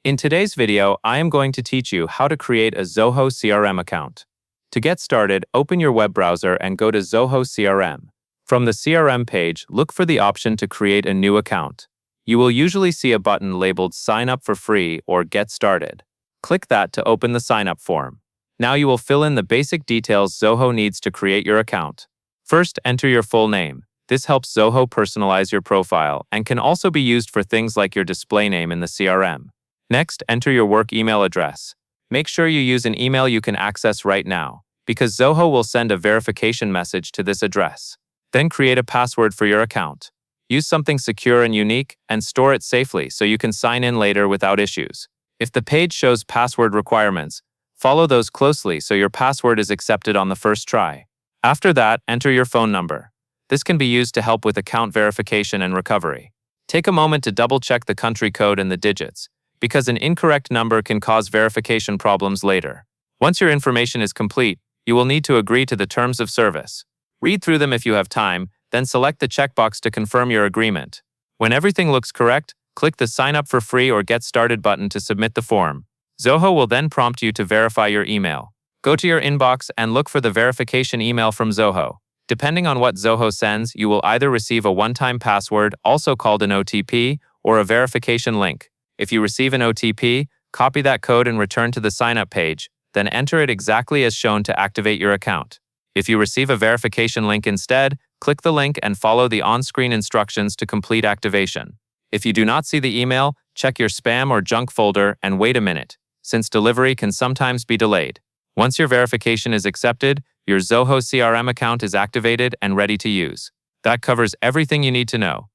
In today's video, I am going to teach you how to create a Zoho CRM account. To get started, open your web browser and go to Zoho Crm. From the CRM page, look for the option to create a new account. You will usually see a button labeled Sign Up for Free or Get Started. Click that to open the sign-up form. Now you will fill in the basic details Zoho needs to create your account. First, enter your full name. This helps Zoho personalize your profile and can also be used for things like your display name in the CRM. Next, enter your work email address. Make sure you use an email you can access right now, because Zoho will send a verification message to this address. Then create a password for your account. Use something secure and unique, and store it safely so you can sign in later without issues. If the page shows password requirements, follow those closely so your password is accepted on the first try. After that, enter your phone number. This can be used to help with account verification and recovery. Take a moment to double-check the country code and the digits, because an incorrect number can cause verification problems later. Once your information is complete, you will need to agree to the terms of service. Read through them if you have time, then select the checkbox to confirm your agreement. When everything looks correct, click the Sign Up for Free or Get Started button to submit the form. Zoho will then prompt you to verify your email. Go to your inbox and look for the verification email from Zoho. Depending on what Zoho sends, you will either receive a one-time password, also called an OTP, or a verification link. If you receive an OTP, copy that code and return to the sign-up page, then enter it exactly as shown to activate your account. If you receive a verification link instead, click the link and follow the on-screen instructions to complete activation. If you do not see the email, check your spam or junk folder and wait a minute, since delivery can sometimes be delayed. Once your verification is accepted, your Zoho CRM account is activated and ready to use. That covers everything you need to know.